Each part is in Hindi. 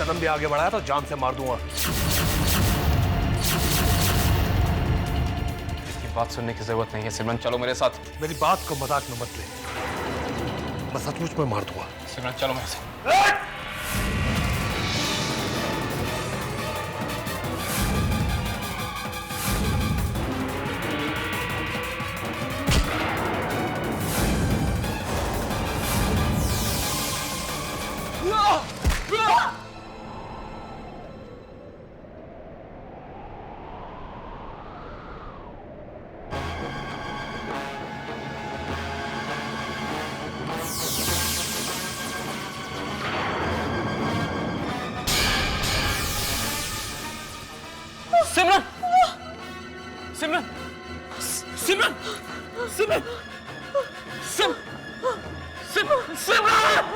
कदम भी आगे बढ़ाया तो जान से मार दूंगा। इसकी बात सुनने की जरूरत नहीं है सिमरन, चलो मेरे साथ। मेरी बात को मजाक में मत ले, मैं सचमुच में मार दूंगा। सिमरन चलो मेरे साथ। सिमरन! सिमरन! सिमरन! सिमरन! सिमरन! सिमरन!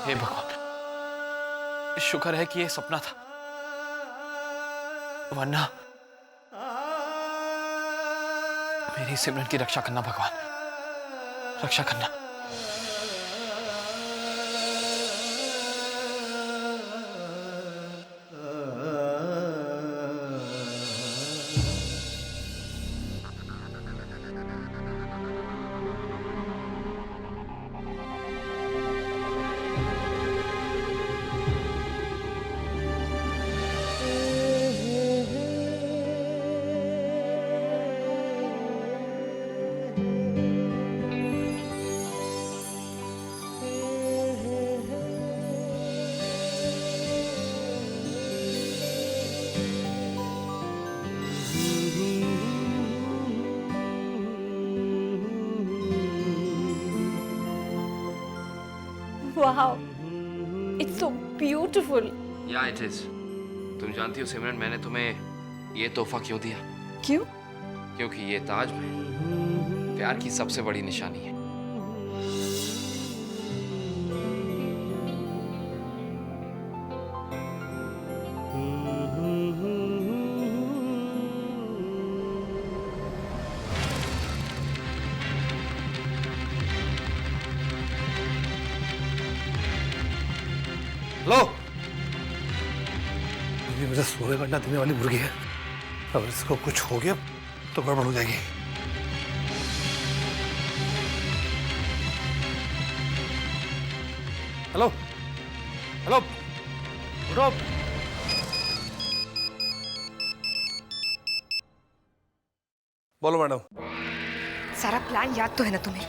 हे भगवान, शुक्र है कि ये सपना था, वरना मेरी सिमरन की रक्षा करना भगवान, रक्षा करना। Wow, it's so beautiful. या इट इज। तुम जानती हो सिमरन, मैंने तुम्हें ये तोहफा क्यों दिया? क्यों? क्योंकि ये ताजमहल प्यार की सबसे बड़ी निशानी है। लो, ये मुझे सोने का अंडा देने वाली मुर्गी है, अगर इसको कुछ हो गया तो गड़बड़ हो जाएगी। हेलो हेलो, उठो। बोलो मैडम। सारा प्लान याद तो है ना तुम्हें?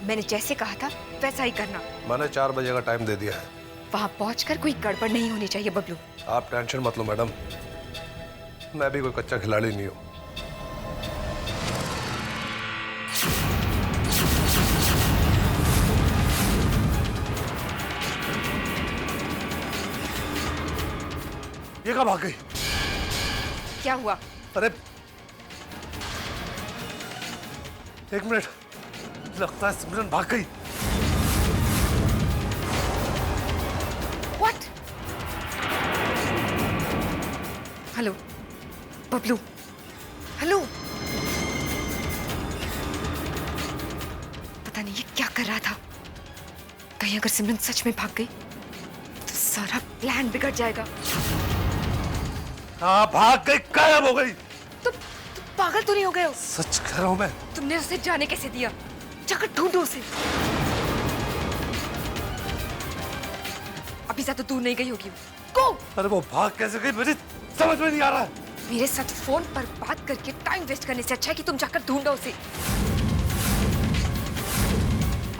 मैंने जैसे कहा था वैसा ही करना। मैंने 4 बजे का टाइम दे दिया है। वहां पहुंचकर कोई गड़बड़ नहीं होनी चाहिए बबलू। आप टेंशन मत लो मैडम, मैं भी कोई कच्चा खिलाड़ी नहीं हूं। ये कहाँ भाग गई? क्या हुआ? अरे एक मिनट, लगता है सिमरन भाग गई। What? Hello Bablu, hello. पता नहीं ये क्या कर रहा था। कहीं अगर सिमरन सच में भाग गई तो सारा प्लान बिगड़ जाएगा। हाँ भाग गई, गायब हो गई। तुम पागल तो नहीं हो गए हो? सच कह रहा हूं मैं। तुमने उसे जाने कैसे दिया? जाकर ढूंढो उसे। अभी ज्यादा दूर नहीं गई होगी वो। अरे वो भाग कैसे गई मुझे समझ में नहीं आ रहा है। मेरे साथ फोन पर बात करके टाइम वेस्ट करने से अच्छा है कि तुम जाकर ढूंढो उसे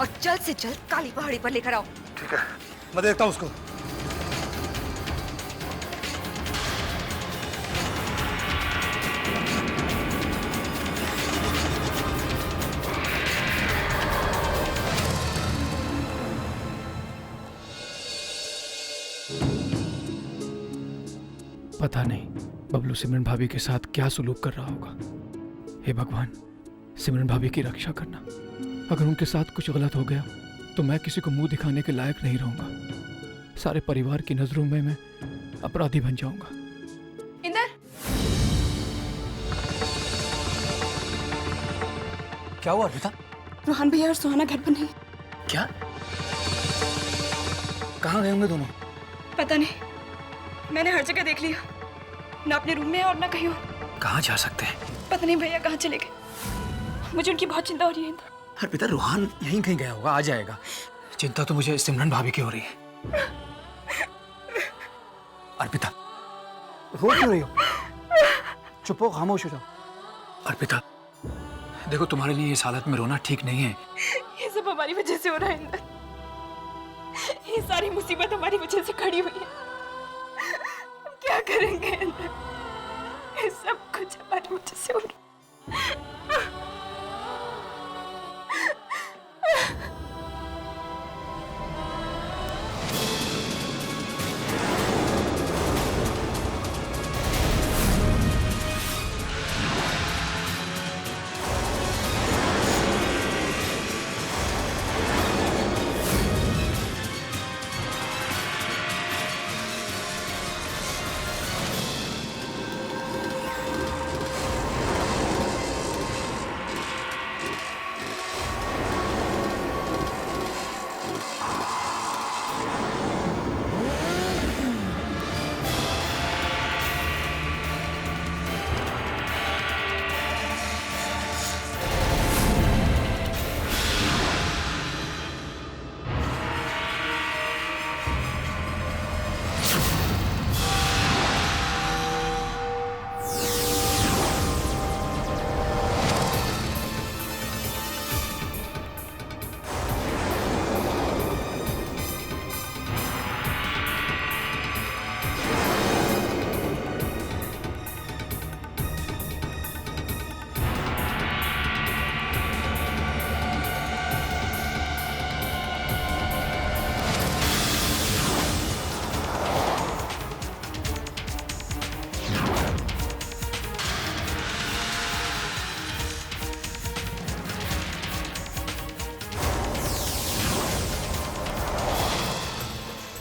और जल्द से जल्द काली पहाड़ी पर लेकर आओ। ठीक है, मैं देखता हूँ उसको। पता नहीं बबलू सिमरन भाभी के साथ क्या सुलूक कर रहा होगा। हे भगवान, सिमरन भाभी की रक्षा करना। अगर उनके साथ कुछ गलत हो गया तो मैं किसी को मुंह दिखाने के लायक नहीं रहूंगा। सारे परिवार की नजरों में मैं अपराधी बन जाऊंगा। इंदर, क्या हुआ अर्पिता? रोहन भैया और सुहाना घर पर नहीं। क्या? कहाँ गए होंगे दोनों? पता नहीं, मैंने हर जगह देख लिया, ना अपने रूम में और ना कहीं और। कहाँ जा सकते हैं? पता नहीं भैया कहाँ चले गए। मुझे उनकी बहुत चिंता हो रही है इंदर। अर्पिता, रोहन यहीं कहीं गया होगा, आ जाएगा। चिंता तो मुझे सिमरन भाभी की हो रही है। अर्पिता, रो क्यों रही हो? चुप हो, खामोश हो जाओ। अर्पिता, देखो तुम्हारे लिए इस हालत में रोना ठीक नहीं है। ये सब हमारी वजह से हो रहा है इंदर। ये सारी मुसीबत हमारी वजह से खड़ी हुई है। हम क्या करेंगे इंदर? ये सब कुछ हमारी वजह से हो रहा है।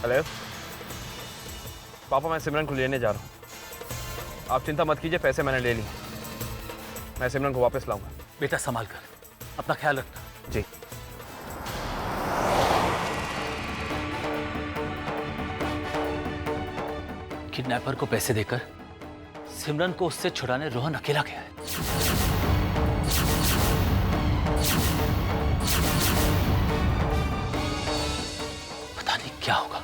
हेलो पापा, मैं सिमरन को लेने जा रहा हूँ। आप चिंता मत कीजिए, पैसे मैंने ले लिए। मैं सिमरन को वापस लाऊंगा। बेटा संभाल कर, अपना ख्याल रखना। जी। किडनैपर को पैसे देकर सिमरन को उससे छुड़ाने रोहन अकेला गया है। पता नहीं क्या होगा।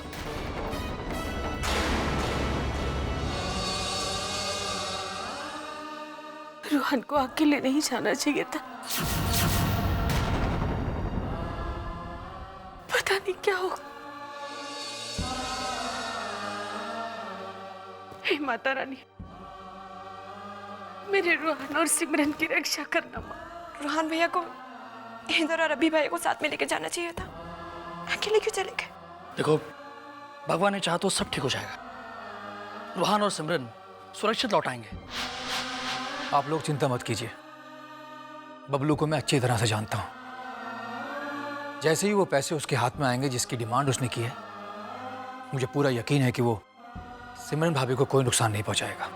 रोहन को अकेले नहीं जाना चाहिए था। पता नहीं क्या होगा। हे माता रानी, मेरे रोहन और सिमरन की रक्षा करना माँ। रोहन भैया को इंदर और अभी भैया को साथ में लेके जाना चाहिए था। अकेले क्यों चले गए? देखो, भगवान ने चाहा तो सब ठीक हो जाएगा। रोहन और सिमरन सुरक्षित लौट आएंगे। आप लोग चिंता मत कीजिए, बबलू को मैं अच्छी तरह से जानता हूं। जैसे ही वो पैसे उसके हाथ में आएंगे जिसकी डिमांड उसने की है, मुझे पूरा यकीन है कि वो सिमरन भाभी को कोई नुकसान नहीं पहुंचाएगा।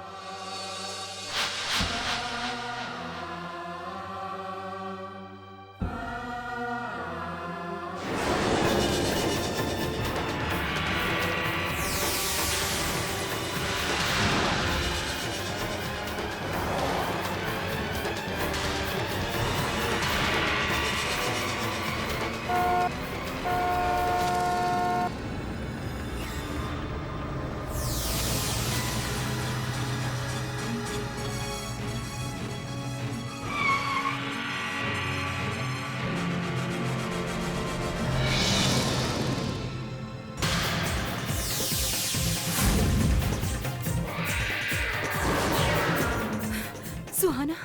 सुहाना,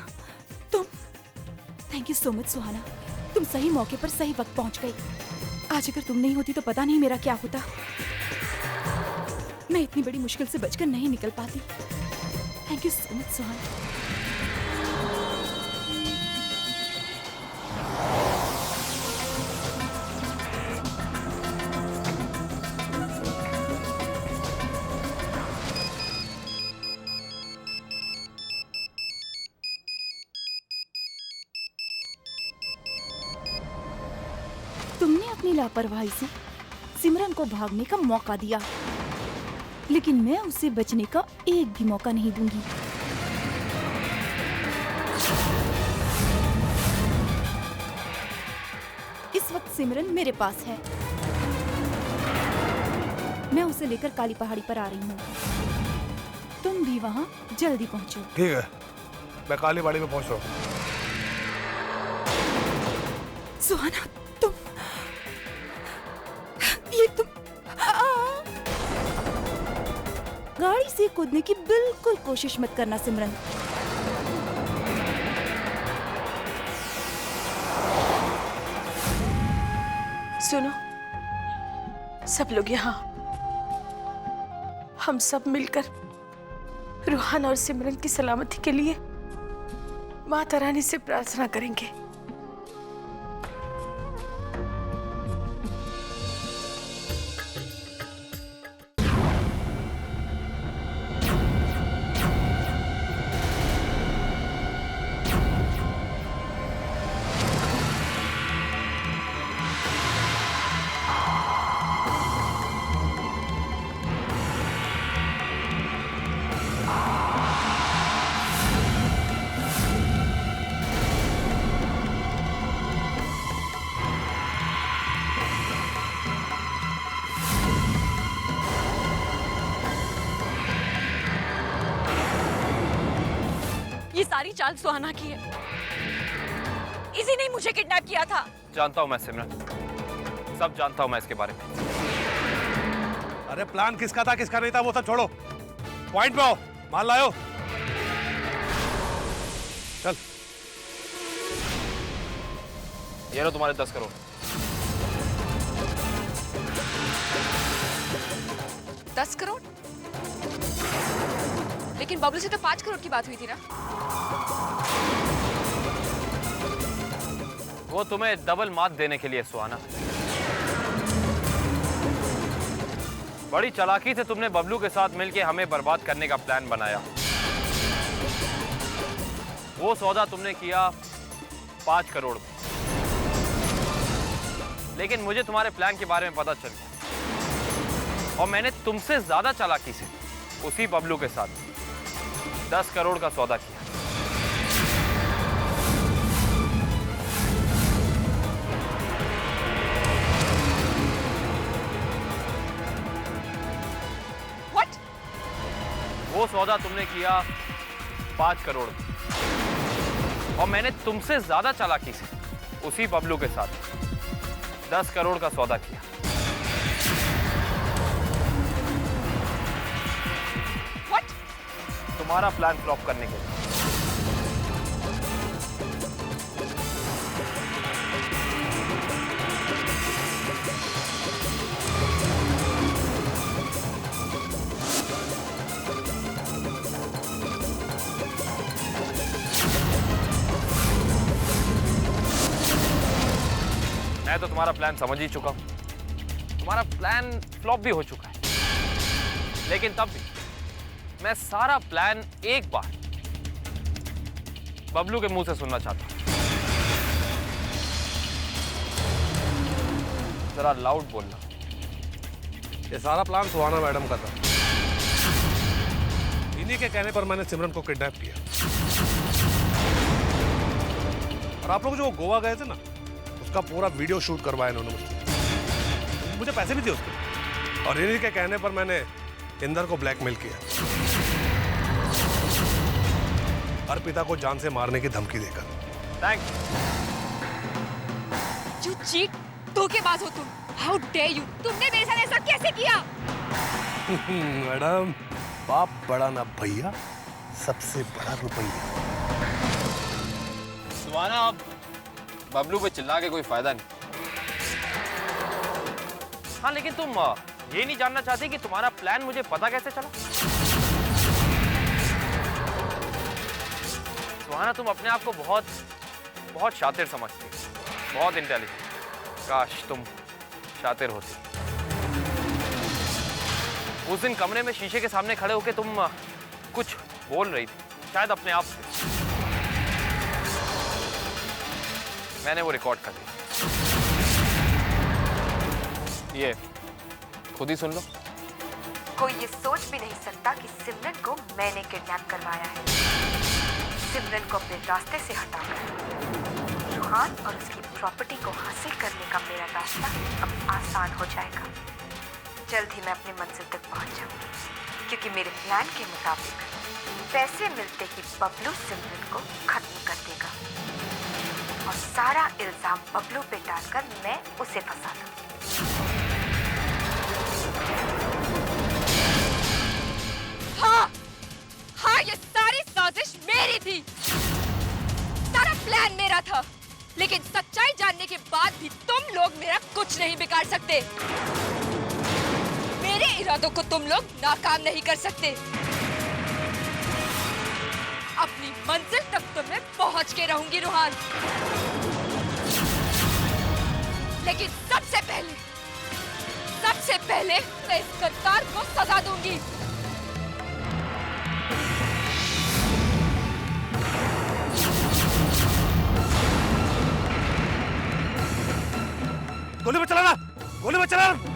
तुम, थैंक यू सो मच सुहाना। तुम सही मौके पर सही वक्त पहुंच गई। आज अगर तुम नहीं होती तो पता नहीं मेरा क्या होता। मैं इतनी बड़ी मुश्किल से बचकर नहीं निकल पाती। थैंक यू सो मच सुहाना। तुमने अपनी लापरवाही से सिमरन को भागने का मौका दिया, लेकिन मैं उसे बचने का एक भी मौका नहीं दूंगी। इस वक्त सिमरन मेरे पास है। मैं उसे लेकर काली पहाड़ी पर आ रही हूँ। तुम भी वहाँ जल्दी पहुँचो। ठीक है, मैं काली पहाड़ी में पहुँच रहा हूँ। सुहाना, तुम ये तुम गाड़ी से कूदने की बिल्कुल कोशिश मत करना सिमरन। सुनो, सब लोग यहाँ, हम सब मिलकर रूहान और सिमरन की सलामती के लिए माता रानी से प्रार्थना करेंगे। ये सारी चाल सुहाना की है। इसी ने मुझे किडनैप किया था। जानता हूँ मैं सिमरन, सब जानता हूँ मैं इसके बारे में। अरे प्लान किसका था किसका नहीं था वो सब छोड़ो, पॉइंट पे आओ। माल लाओ, चल। ये लो तुम्हारे 10 करोड़। 10 करोड़? लेकिन बबलू से तो 5 करोड़ की बात हुई थी ना। वो तुम्हें डबल मात देने के लिए सुहाना। बड़ी चालाकी से तुमने बबलू के साथ मिलकर हमें बर्बाद करने का प्लान बनाया। वो सौदा तुमने किया 5 करोड़ में। लेकिन मुझे तुम्हारे प्लान के बारे में पता चल गया और मैंने तुमसे ज्यादा चालाकी से उसी बबलू के साथ 10 करोड़ का सौदा किया। What? वो सौदा तुमने किया 5 करोड़ में और मैंने तुमसे ज्यादा चालाकी से उसी बबलू के साथ 10 करोड़ का सौदा किया। What? तुम्हारा प्लान फ्लॉप करने के लिए। मैं तो तुम्हारा प्लान समझ ही चुका हूं। तुम्हारा प्लान फ्लॉप भी हो चुका है, लेकिन तब भी मैं सारा प्लान एक बार बबलू के मुंह से सुनना चाहता हूं। जरा लाउड बोलना। ये सारा प्लान सुहाना मैडम का था। इन्हीं के कहने पर मैंने सिमरन को किडनैप किया। और आप लोग जो गोवा गए थे ना, उसका पूरा वीडियो शूट करवाया इन्होंने मुझसे। मुझे पैसे भी दिए उसके। और इन्हीं के कहने पर मैंने इंदर को ब्लैकमेल किया, अर्पिता को जान से मारने की धमकी देकर। Thank You cheat! धोखेबाज हो तुम। How dare you! तुमने मेरे साथ ऐसा कैसे किया? मैडम, बाप बड़ा ना भैया, सबसे बड़ा रुपया। सुहाना, अब बबलू पे चिल्ला के कोई फायदा नहीं। हाँ, लेकिन तुम ये नहीं जानना चाहती कि तुम्हारा प्लान मुझे पता कैसे चला? सुहाना, तुम अपने आप को बहुत बहुत शातिर समझती हो, बहुत इंटेलिजेंट। काश तुम शातिर होती। उस दिन कमरे में शीशे के सामने खड़े होकर तुम कुछ बोल रही थी, शायद अपने आप से। मैंने वो रिकॉर्ड कर दिया। ये खुद ही सुन लो। कोई ये सोच भी नहीं सकता कि सिमरन को मैंने किडनैप करवाया है। सिमरन को अपने रास्ते से हटाकर रूहान और उसकी प्रॉपर्टी को हासिल करने का मेरा रास्ता अब आसान हो जाएगा। जल्द ही मैं अपनी मंजिल तक पहुंच जाऊंगी, क्योंकि मेरे प्लान के मुताबिक पैसे मिलते ही बबलू सिमरन को खत्म कर देगा और सारा इल्जाम बबलू पे डालकर मैं उसे फंसा दूं। हाँ, ये सारी साजिश मेरी थी। सारा प्लान मेरा था, लेकिन सच्चाई जानने के बाद भी तुम लोग मेरा कुछ नहीं बिगाड़ सकते। मेरे इरादों को तुम लोग नाकाम नहीं कर सकते। अपनी मंजिल तक तो मैं पहुंच के रहूंगी रूहान, लेकिन सबसे पहले मैं इस गद्दार को सजा दूंगी। गोली मत चलाना, गोली मत चलाना।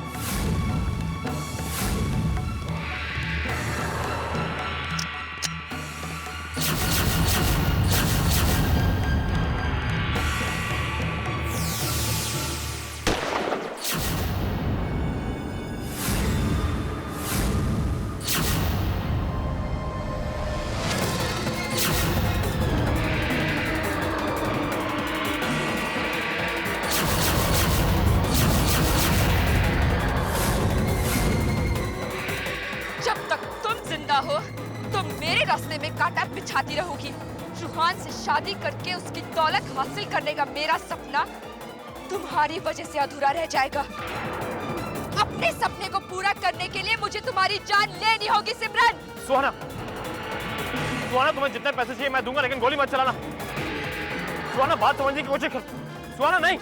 हो तुम मेरे रास्ते में कांटा बिछाती रहोगी। रूहान से शादी करके उसकी दौलत हासिल करने का मेरा सपना तुम्हारी वजह से अधूरा रह जाएगा। अपने सपने को पूरा करने के लिए मुझे तुम्हारी जान लेनी होगी सिमरन। सुहाना, सुहाना तुम्हें जितने पैसे चाहिए मैं दूंगा, लेकिन गोली मत चलाना। सुहाना बात समझने की कोशिश कर। सुहाना नहीं।